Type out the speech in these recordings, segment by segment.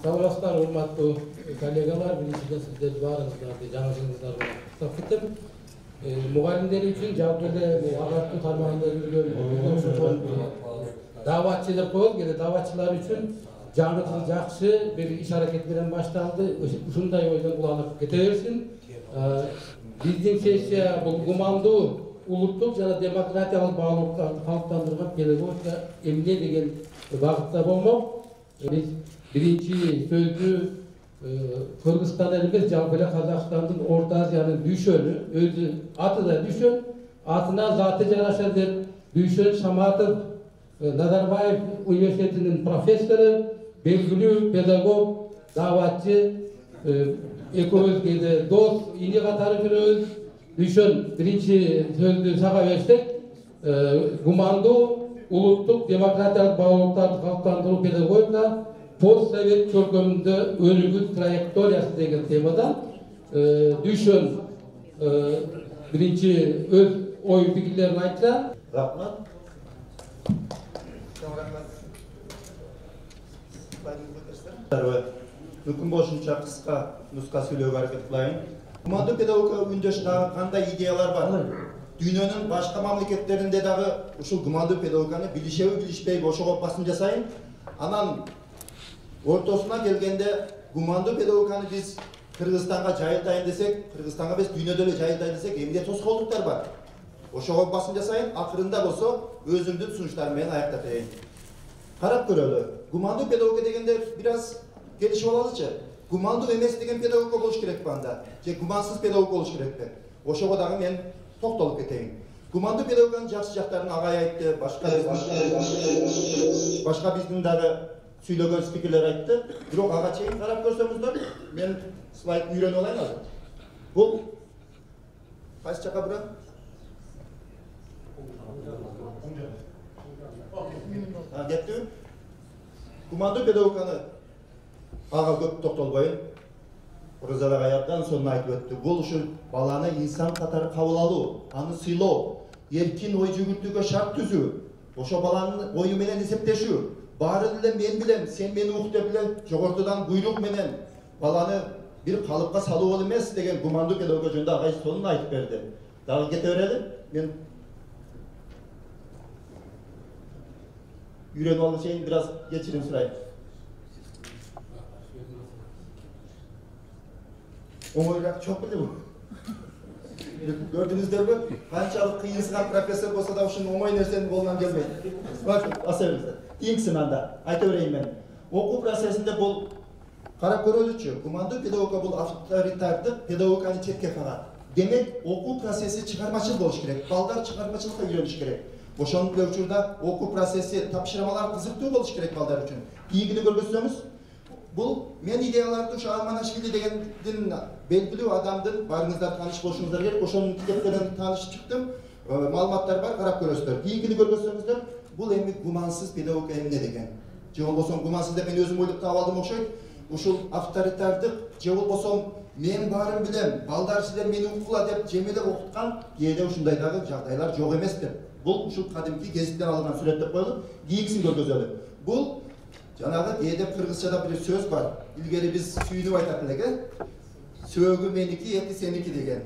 Sağolasызlar, hurmatlı kollegalar, birinchiden sizler barыңыздарды жаңы жылыңыздар менен куттап кеттим. Mugallimler için Cavdur'da Ağartlı tarmağında yürüyen davatçı dep koyup, davatçılar için жаңы жыл жақсы bir iş hareketlerden başlandı. Ушундай ойдон уланып кете берсин. Биздин сессия бул гумандуу улуттук жана демократиялык баалуулуктарды калыптандырган педагогика эмне деген багытта болмок. Биз биринчи сөздү Kırgızistan elimiz жалпы эле Казакстандын Орто Азиянын дүйшөнү, өзү аты да дүйшөн, атына заты жараша деп Дүйшөн Шаматов Назарбаев университетинин профессору, белгилүү педагог, даватчы, экөөбүзгө да дос, ини катары жүрөбүз. Дүйшөн биринчи сөздү сага берсек, гумандуу улуттук демократиялык баалуулуктарды калыптандыруу педагогика постсовет чөркөмүндө өнүгүү траекториясы деген темадан Дүйшөн биринчи өз ой пикирлерин айтса. Рахмат. Мүмкін болушунча кыска нуска сүйлөөгө аракет кылайын. Гумандуу педагогика үндөш дагы кандай идеялар бар? Дүйнөнүн башка мамлекеттеринде дагы ушул гумандуу педагогиканы билишеби билишпейби ошого басым жасайын. Анан ортосуна келгенде гумандуу педагогиканы биз Кыргызстанга жайылтайын десек, Кыргызстанга биз дүйнөдө эле жайылтайын десек, эмне тоскоолдуктар бар? Ошого басым жасайын, акырында болсо өзүмдүн сунуштарым менен аяктатайын. Карап көрөлү. Гумандуу педагогика дегенде бираз келишип алалычы. Гумандуу эмес деген педагогика болуш керекпи анда? Же гумансыз педагог болуш керекпи? Ошого дагы мен токтолуп кетейин. Гумандуу педагогиканын жакшы жактарын агай айтты, башка биздин дагы сүйлөгөн спикерлер айтты. Бирок ага чейин карап көрсөңүздөр, мен слайд үйрөнүп алайын азыр. Бул кайсы жака бурат? Кеттиби? Гумандуу педагогиканы ага көп токтолбойм. Розалар аярдан сонун айтып өттү. Бул ушул баланы инсан катары кабыл алуу, аны сыйлоо, эркин ой жүгүртүүгө шарт түзүү, ошо баланын ою менен эсептешүү, баарын эле мен билем, сен мени ук деп эле жогортудан буйрук менен баланы бир калыпка салуу эмес деген гумандуу педагогика жөнүндө агай сонун айтып берди. Дагы кете берели. Мен үйрөнүп алган чейин бираз кечирим сурайм. Оңойраак чоқ білді бұл. Көрдіңіздер бі? Қаншалық қиынсыған профессор болса да ушун оңой нерсенин колунан келбейт. Аса беріңіздер. Ийгисин анда. Айта берейин мен. Окуу процессинде бұл карап көрөлүчү. Гумандуу педагогика бул авторитардык педагогиканы четке кагат. Демек, окуу процесси чыгармачыл болуш керек. Балдар чыгармачылыкка үйрөнүш керек. Ошонун эле учурда окуу процесси тапшырмалар кызыктуу болуш керек балдар үчүн. Ийгини көргөзсөңүз, бұл мен идеяларды ушу Аманашвили дегендин белгилүү адамдын барыңыздар тааныш болушуңуздар керек. Ошонун китептеринен таанышып чыктым. Маалыматтар бар, карап көрөсүздөр. Ийгини көргөзсөңүздөр, бул эми гумансыз педагогика эмне деген. Же болбосо гумансыз деп мен өзүм ойлоп таап алдым окшойт. Ушул авторитардык, же болбосо мен баарын билем, балдар силер мени уккула деп жемелеп окуткан кээде ушундайдагы жагдайлар жок эмес деп. Бул ушул кадимки гезиттен алынган сүрөт деп коелу. Ийгисин көргөзөлү. Бул жанагы кээде кыргызчада бир сөз бар. Илгери биз сүйүнүп айтат элек, сөөгү меники, эти сеники деген.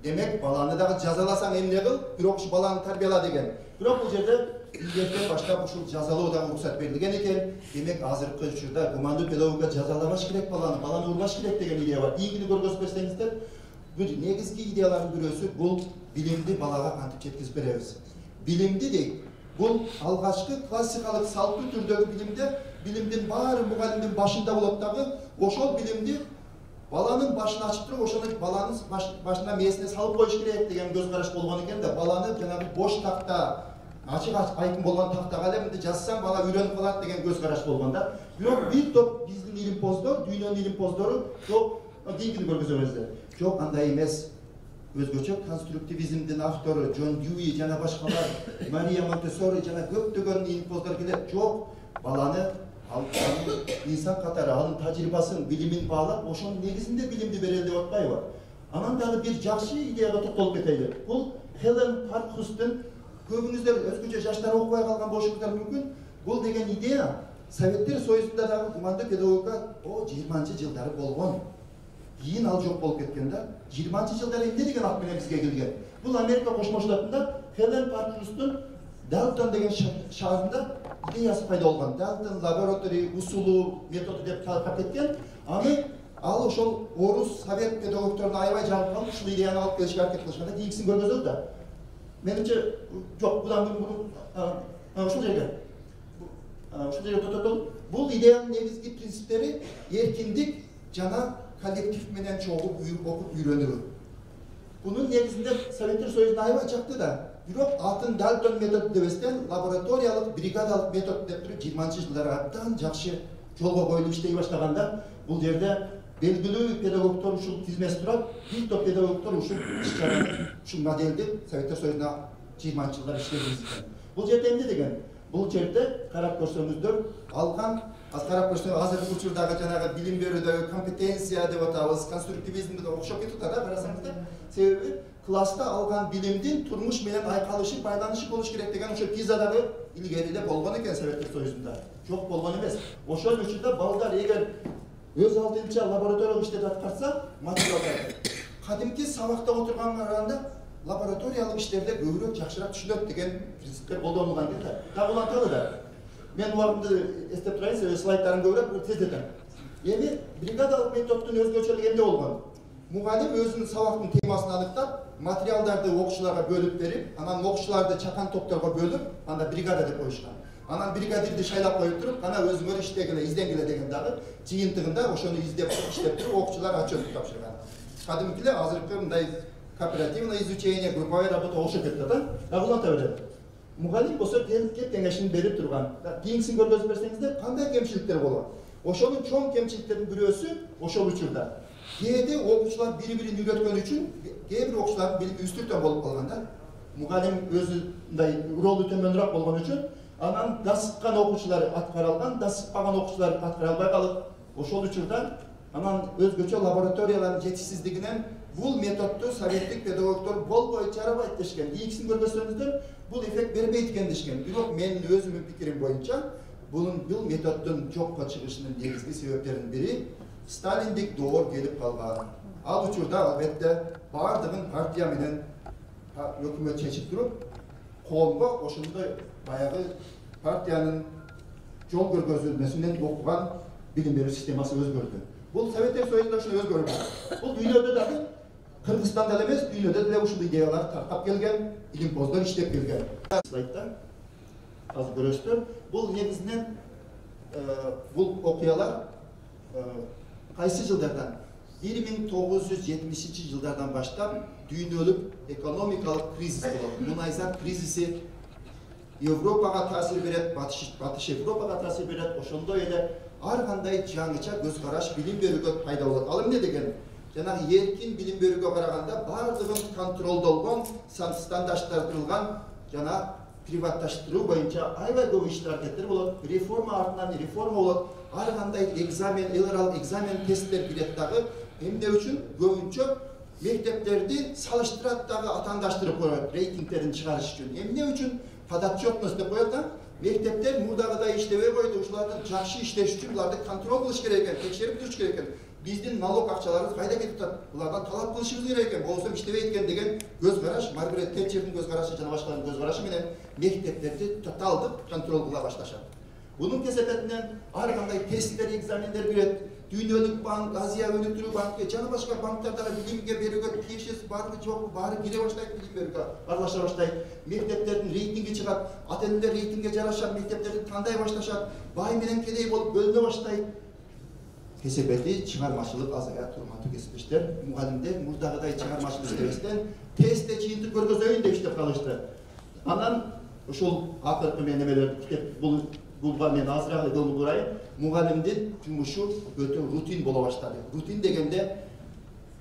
Демек, баланы дагы жазаласаң эмне кыл, бирок ушу баланы тарбияла деген. Бирок бул жерде илгертен баштап ушул жазалоо дагы уруксат берилген экен. Демек, азыркы учурда гумандуу педагогика жазалабаш керек баланы урбаш керек деген идея бар. Ийгини көргөзүп берсеңиздер, бул негизги идеялардын бирөөсү бул билимди балага кантип жеткизип беребиз. Билимди дейт. Бұл алғашқы классикалық салттуу түрдөгү билимдин баары мугалимдин башында болот дагы, ошол билимди баланын башын ачып туруп, ошону баланын башына мээсине салып коюш керек деген көз караш болгон экен да, баланы жанагы бош такта, ачык айкын болгон тактага эле мынтип жазсаң бала үйрөнүп калат деген көз караш болгон да. Бирок бир топ биздин илимпоздор, дүйнөнүн илимпоздору жок, кийинкини көргөзөбүздөр. Жок, андай эмес. Өзгөчө конструктивизмдин автору Джон Дьюи жана башкалар, Мария Монтессори жана көптөгөн илимпоздор келет. Жок, баланы инсан катары анын тажрыйбасын, билимин баалап, ошонун негизинде билимди берели деп атпайбы? Анан дагы бир жакшы идеяга токтолуп кетели. Бул Хелен Паркхустун көбүңүздөр өзгөчө жаштар окубай калган болушуңуздар мүмкүн. Бул деген идея Советтер Союзунда дагы гумандык педагогика о 20-жылдары болгон. Кийин ал жок болуп кеткен да. 20-жылдары эмне деген ат менен бизге келген? Бул Америка Кошмо Штатында Хелен Паркерстун Далтон деген шаарында идеясы пайда болгон. Далтон лаборатория усулу методу деп таркап кеткен. Аны ал ошол орус совет педагогторуна аябай жагып калып, ушул идеяны алып келишке аракет кылышканда кийинкисин көргөзөт да. Менимче жок, будан ушул жерге тототол. Бул идеянын негизги принциптери эркиндик жана коллектив менен чогуу окуп үйрөнүү. Bunun негизинде Советтер Союзуна аябай чакты да. Бирок атын Далтон методу дебестен лабораториялык, бригадалык метод деп туруп 20-жылдары абдан жакшы жолго коюлуп иштей баштаганда, бул жерде белгилүү педагогдор ушул тизмеси турат, бир топ педагогдор ушул иш-чараны, ушул моделди Советтер Союзуна 20-жылдары иштегизген. Бул жерде эмне деген? Бул жерде карап көрсөңүздөр, алган карап көрсөң азыркы учурдагы жанагы билим берүүдөгү компетенция деп атабыз, конструктивизмге окшоп кетип атат да, карасаңыздар. Себеби класста алган билимдин турмуш менен айкалышы, байланышы болуш керек деген ошо ПИЗАдагы илгериле болгон экен Советтер Союзунда. Жок болгон эмес. Ошол үчүн балдар эгер өз алдынча лабораториялык иштеп аткарса, материалдар кадимки сабакта отурганга караганда лабораториялык иштерде көбүрөөк жакшыраак түшүнөт деген принциптер колдонулган экен да. Так уланталы да. Мен убагымды эстеп турайын, себеби слайдтарын көбүрөөк тездетем. Эми бригадалык методдун өзгөчөлүгү эмне болгон? Мугалим өзүнүн сабактын темасын аныктап, материалдарды окуучуларга бөлүп берип, анан окуучуларды чакан топторго бөлүп, анда бригада деп коюшкан. Анан бригадирди шайлап коюп туруп, ана өзүңөр иштегиле, изденгиле деген дагы жыйынтыгында ошону издеп иштеп туруп окуучулар отчет тапшырган. Кадимкиле азыркы мындай кооперативное изучение, групповая работа окшоп кетти да. Уланта берет. Мугалим болсо кеп кеңешин берип турган. Кийинкисин көргөзүп берсеңиздер, кандай кемчиликтер болот? Ошонун чоң кемчиликтеринин бирөөсү ошол учурда. Кээде окуучулар бири-бирин үйрөткөн үчүн, кээ бир окуучулардын билими үстүртөн болуп калган да. Мугалим өзү мындай ролу төмөнүрөөк болгон үчүн, анан дасыккан окуучулар аткара алган, дасыкпаган окуучулар аткара албай калып, ошол учурда анан өзгөчө лабораториялардын жетишсиздигинен бул методду советтик педагогдор болбой жарабайт дешкен. Кийинкисин көргөзсөңүздөр, бул эффект бербейт экен дешкен. Бирок менин өзүмдүн пикирим боюнча, бул методдун жокко чыгышынын негизги себептеринин бири Сталиндик доор келип калган. Ал учурда албетте бардыгын партия менен өкмөт чечип туруп, коомго ошондой баягы партиянын жол көргөзүүлмөсүнөн окуган билим берүү системасы өзгөрдү. Бул Советтер Союзунда ошо өзгөрбү. Бул дүйнөдө дагы Кыргызстанда эле эмес, дүйнөдө деле ушул идеялар таркап келген, илимпоздор иштеп келген. Слайдта азыр көрөсүздөр. Бул негизинен бул окуялар кайсы жылдардан? 1970 жылдардан баштап дүйнөлүк экономикалык кризис болот. Мунайзат кризиси Европага таасир берет, Батыш Европага таасир берет. Ошондой эле ар кандай жаңыча көз караш билим берүүгө пайда болот. Ал эмне деген? Жанагы эркин билим берүүгө караганда бардыгын контролдолгон, стандартташтырылган жана приватташтыруу боюнча аябай көп иш-аракеттер болот. Реформа артынан реформа болот. Ар кандай экзамен, эларалык экзамен тесттер кирет дагы. Эмне үчүн көбүнчө мектептерди салыштырат дагы атаандаштырып коет, рейтингтерин чыгарыш үчүн. Эмне үчүн подотчетность деп коет да? Мектептер мурдагыдай иштебей койду, ушулардын жакшы иштеш үчүн буларды контроль кылыш керек экен, текшерип туруш керек экен. Биздин налог акчаларыбыз кайда кетип атат? Булардан талап кылышыбыз керек экен, болсо иштебейт экен деген көз караш, Маргарет Тэтчердин көз карашы жана башкалардын көз карашы менен мектептерди тоталдык контроль кыла башташат. Бунун кесепетинен ар кандай тесттер, экзамендер кирет. Дүйнөлүк банк, Азия өнүктүрүү банкы жана башка банктардагы билимге берүүгө тиешеси барбы жокпу, баары кире баштайт, билим берүүгө аралаша баштайт. Мектептердин рейтинги чыгат, ата-энелер рейтингге жараша мектептерди тандай башташат, бай менен кедей болуп бөлүнө баштайт. Кесепети чыгармачылык азая, урматтуу кесиптештер. Мугалимдер мурдагыдай чыгармачылык иштебестен тестте жыйынтык көргөзөйүн деп иштеп калышты. Анан ошол акыркы эмелерди булга мен азыраак көңүл бурайын. Мугалимдин жумушу өтө рутин боло баштады. Рутин дегенде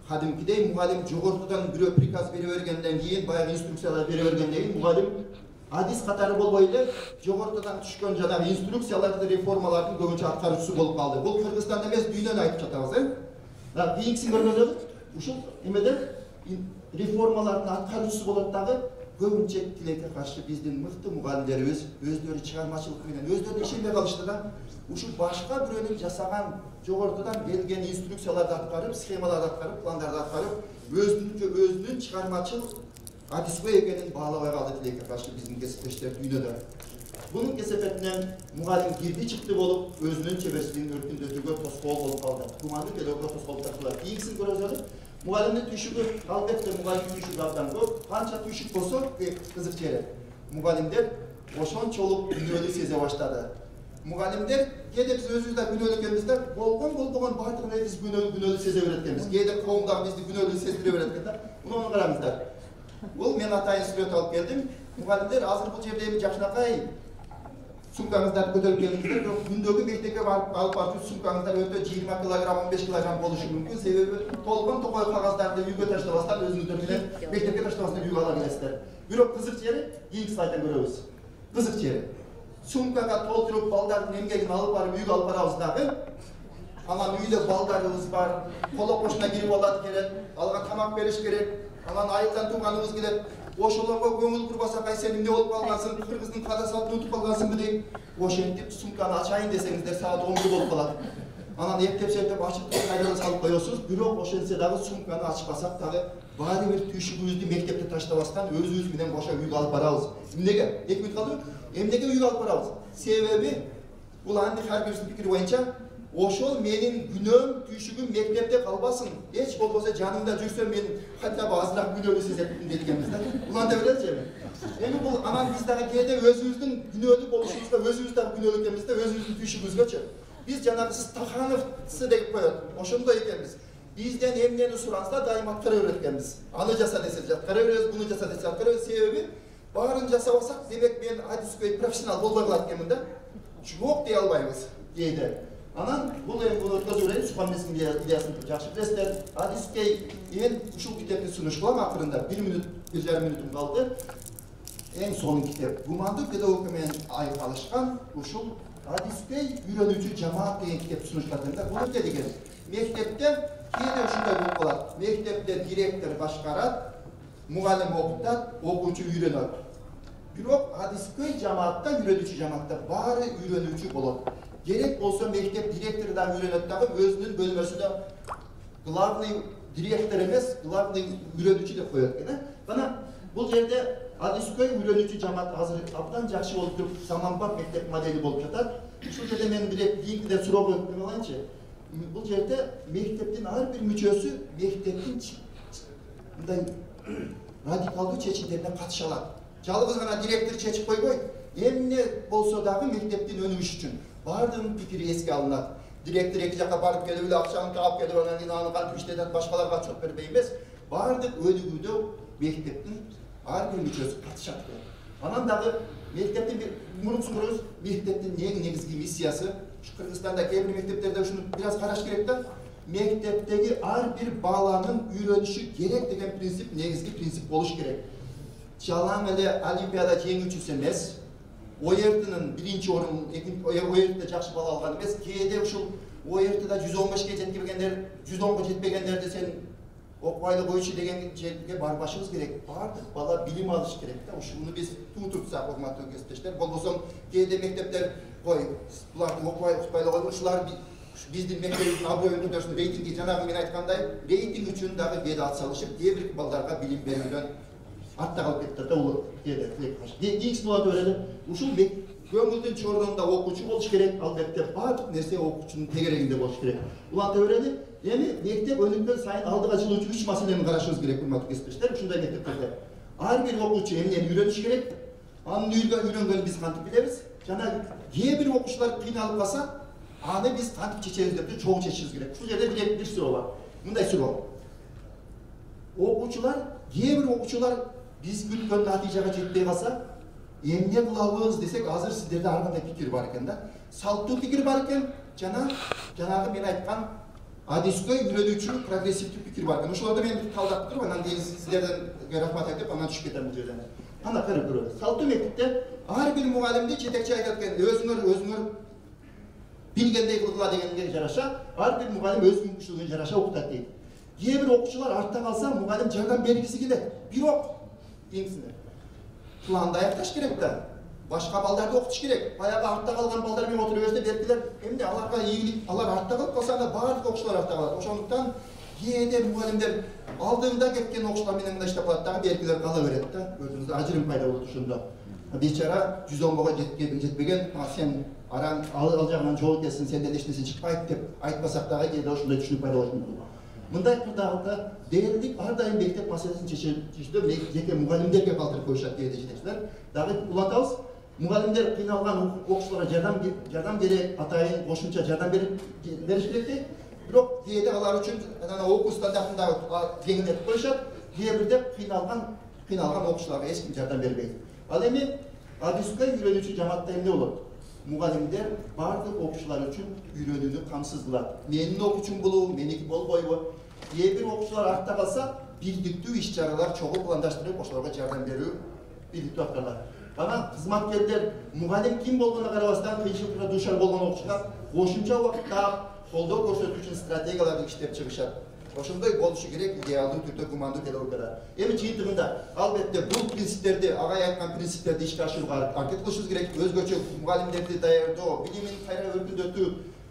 кадимкидей мугалим жогортудан бирөө приказ бере бергенден кийин, баягы инструкциялар бере бергенден кийин мугалим адис катары болбой эле жогортудан түшкөн жанагы инструкцияларды, реформалардын көбүнчө аткаруучусу болуп калды. Бул Кыргызстанда эмес, дүйнөнү айтып жатабыз, Кийинкисин көргөзөбүз. Ушул эмеде реформалардын аткаруучусу болот дагы көбүнчө тилекке каршы биздин мыкты мугалимдерибиз өздөрү чыгармачылык менен өздөрү ишенбей калышты да ушул башка бирөөнүн жасаган жогорудан келген инструкцияларды аткарып, схемаларды аткарып, пландарды аткарып өзүнүн чыгармачыл адиспей экенин баалабай калды тилекке каршы биздин кесиптештер дүйнөдө. Bunun kesepetinden muhalif girdi çıktı olup özünün çevresinin örgündötüge toskol olup kaldı. Kumandı pedagogga toskol taktılar. İyiksin görözleri. Muhalifin tüşükü, albatta muhalifin tüşükü abdan көп. Kança tüşük olsa kızık çeyre. Muhalifler oşonç olup günölü seze başladı. Muhalifler kede biz özümüzde günölükemizde bolgon bartığına biz günölü seze öğretkemiz. Kede kovumda bizdi günölü sezdire öğretkende. Bunu karamızlar. Бұл мен атайын сүрет алып келдім. Мұғалімдер азыр бұл жерде жакшынакай сумкаңыздар көтөрүп келиңиздер. Күндөгү мектепке алып барып сумкаңыздар өтө 20 килограмм, 15 килограмм болушу мүмкүн. Себеби толгон токой кагаздарды үйгө таштабастан өзүңүздөр менен мектепке таштабастан үйгө ала келесиздер. Бирок кызык жери кийинки слайддан көрөбүз. Кызык жери. Сумкага толтуруп балдардын эмгегин алып барып үйгө алып барабыз дагы. Анан үйдө балдарыбыз бар. Колок кошуна кирип алат керек. Алга тамак бериш керек. Анан айылдан туганыбыз келет. Ошолорго көңүл курбаса кайсы эмне болуп калгансың, кыргыздын када салтын утуп калгансыңбы дейт. Ошентип сумканы ачайын десеңиздер саат 11 болуп калат. Анан эптеп ачып кайрадан салып коесуз. Бирок ошентсе дагы сумканы ачпасак дагы баары бир түйшүгүбүздү мектепте таштабастан өзүбүз менен кошо үйгө алып барабыз. Эмнеге? 2 мүнөт калды. Эмнеге үйгө алып барабыз? Себеби бул анди ар биринин пикири боюнча ошол менин күнөөм, түйшүгүм мектепте калбасын. Эч болбосо жанымда жүрсөм мен кантип азыраак күнөөлүү сезетмин дегенбиз да. Бул анда белет же. Эми бул анан биз дагы кээде өзүбүздүн күнөөлүү болушубузга өзүбүз дагы күнөөлүү экенбиз да, өзүбүздүн түйшүгүбүзгөчү. Биз жанагы сиз Тахановсы деп коет. Ошондой экенбиз. Бизден эмнени суранса дайыма аткара берет экенбиз. Аны жаса десе аткара беребиз, буну жаса десе аткара беребиз. Себеби баарын жасабасак, демек мен адискөй профессионал болбой калат экенмин да. Жок дей албайбыз кээде. Анан бул эми буну өткөзүп берейин. Суханбесин идеясын жакшы билесиздер. Адискей мен ушул китепти сунуш кылам акырында 1 мүнөт, 1,5 мүнөтүм калды. Эң сонун китеп. Гумандуу педагогика менен айкалышкан ушул Адискей үйрөнүүчү жамаат деген китеп сунуш кылат. Бул эмне деген? Мектепте кээде ушундай болуп калат. Мектепте директор башкарат, мугалим окутат, окуучу үйрөнөт. Бирок Адискей жамаатта, үйрөнүүчү жамаатта баары үйрөнүүчү болот. Gerek olsa mektep direktörü da үйрөнөт дагы өзүнүн бөлмөсүндө главный директор эмес, главный үйрөнүүчү деп коет экен. Мына бул жерде Адискөй үйрөнүүчү жамаат азыр абдан жакшы болуп туруп, заманбап мектеп модели болуп жатат. Ушул жерде мен бир линкиде суроо коюп алайынчы. Бул жерде мектептин ар бир мүчөсү мектептин мындай радикалдуу чечимдерине катыша алат. Жалгыз гана директор чечип койбойт. Эмне болсо дагы мектептин өнүгүшү үчүн бардығын пикири эске алынат. Директор эки жака барып келип эле акчаны таап келип анан кийин аны кантип иштетет, башкаларга отчет бербей эмес, бардык өнүгүүдө мектептин ар бир мүчөсү катышат. Анан дагы мектептин мурунсуңуз мектептин эң негизги миссиясы, Кыргызстанда кээ бир мектептерде ушуну бир аз караш керек да. Мектептеги ар бир баланын үйрөнүшү керек деген принцип негизги принцип болуш керек. Жалаң эле олимпиада жеңүүчүсү эмес, ОЕРТ'нын биринчи орун, ОЕРТ'де жакшы бал алган эмес, кээде ушул ОЕРТ'да 115ге жеткиргендер, 110га жетпегендерди сен окубай эле койчу деген жерге барбашыбыз керек. Бардык бала билим алыш керек да. Ушуну биз тутурсак, урматтуу кесиптештер, болбосо кээде мектептер кой, буларды окубай эле койгон, ушулар биздин мектептин аброюн көтөрүшүн, рейтинги жанагы мен айткандай, рейтинг үчүн дагы кээде ат салышып, кээ бир балдарга билим берүүдөн артта калып кетти да улуу кээде тилек каш. Кийинкиси болот өреле. Ушул көңүлдүн чорунда окуучу болуш керек, албетте баардык нерсе окуучунун тегерегинде болуш керек. Уланта өреле. Эми мектеп өнүккөн сайын алдыга жылуучу 3 маселени карашыбыз керек, урматтуу кесиптештер. Ушундай мектептерде ар бир окуучу эмнени үйрөнүш керек? Анын үйрөнгөнүн биз кантип билебиз? Жана кээ бир окуучулар кыйналып калса, аны биз кантип чечебиз деп чогуу чечишибиз керек. Ушул жерде бир суроо бар. Мындай суроо. Окуучулар, кээ бир окуучулар биз күткөн натыйжага жетпей калса, эмне кылабыз десек, азыр сиздерде ар кандай пикир бар экен да. Салттуу пикир бар экен, жанагы мен айткан Адискөй үйрөнүүчү прогрессивдүү пикир бар экен. Ошолорду мен талдап туруп, анан кийин сиздерден рахмат айтып, анан түшүп кетем бул жерден. Ана карап көрөбүз. Салттуу мектепте ар бир мугалимди жетекчи айтат экен, өзүңөр билгендей кылгыла дегенге жараша, ар бир мугалим өз мүмкүнчүлүгүнө жараша окутат дейт. Кээ бир окуучулар артта калса, мугалим жардам бергиси келет. Бирок, дейсиңер. planda ayaktaş gerek de. Başka baldarda okutuş gerek. Bayağı artta kalgan balдар men oturup özde belkiler emde alarga iyilik, alar artta kalıp kalsa da bardıq okuşlar artta kalат. Oşonduktan kiyede mugallimler aldığında ketken okuşlar menen işte palatdagı belkiler kala berет da. Özünüzde ajırım payda boldu uşunda. Biçara 110 boga jetpegen, sen aran alacağından жол келсин, сенде эч чыкпайт деп айтпасак дагы кээде ушундай түшүнүк пайда болушу мүмкүн. Мындай кырдаалда дээрлик ар дайым мектеп маселесин чечүүдө жеке мугалимдерге калтырып коюшат дейді жетекчилер. Дагы улантабыз, мугалимдер кыйналган окуучуларга жардам керек, атайын кошумча жардам бериш керек. Бирок кээде алар үчүн окуу стандартында жеңилдетип коюшат, кээ бирде кыйналган окуучуларга эч ким жардам бербейт. Ал эми адиске үйрөнүүчү жамаатта эмне болот? Mugallimler bardıq okuşlar için ürününü kamsızdılar. Menin okuşum bulu, meniki bolboybu. Bir okuşlar artta kalsa birlikte iş çaralar çoğu planlaştırıp okuşlarga yardım veriyor, birlikte aktarlar. Bana hizmetkerler mugallim kim bolğuna karabastan kıyışıklığa duşar bolğan okuşlar koşunca vakitta kolda koşuyor için strategiyalarda işlep çıkışar. Oşunday boluşu gerek idealдуу түрдө гумандуу педагогдора. Эми чыйынтыгында албетте бул принциптерди, агай айткан принциптерди ишке ашырууга аракет кылышыбыз керек. Өзгөчө мугалимдерди даярдоо, билимин кайра өркүндөтүү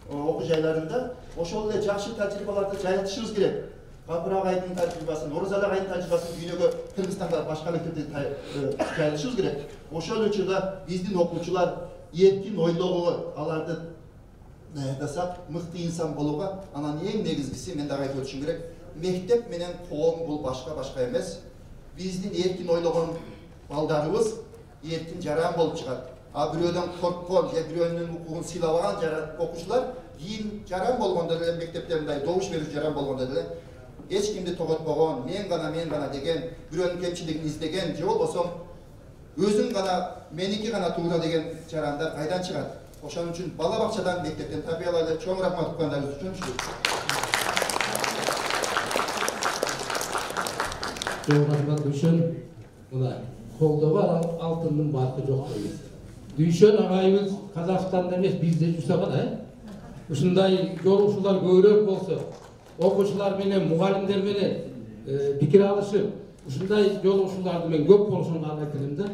окуу жайларында ошол эле жакшы тажрыйбаларды жайылтышыбыз керек. Капыр агайдын тажрыйбасын, Ороза агайдын тажрыйбасын дүйнөгө Кыргызстанда башка мектепте жайылтышыбыз керек. Ошол учурда биздин окуучулар эркин ойлогого, аларды дасак мыкты инсан болууга анан эң негизгиси мен дагы айтып өтүшүм керек. Мектеп менен коом бул башка эмес. Биздин эркин ойлогон балдарыбыз эркин жаран болуп чыгат. А бирөөдөн корккон же бирөөнүн укугун сыйлабаган окуучулар кийин жаран болгондо деле мектепте мындай добуш берүүчү жаран болгондо деле эч кимди тоготпогон, мен гана деген, бирөөнүн кемчилигин издеген же болбосо өзүң гана, меники гана туура деген жарандар кайдан чыгат? Ошон үчүн бала бакчадан мектептен тарбиялайлы чоң рахмат уккандарыңыз үчүн. Чоң рахмат үчүн мына колдо бар алтындын баркы жок дейбиз. Дүйшөн агайыбыз Казакстанда эмес бизде жүрсө гана, ушундай жолугушуулар көбүрөөк болсо, окуучулар менен, мугалимдер менен пикир алышып, ушундай жолугушууларды мен көп болушун каалайт элем да.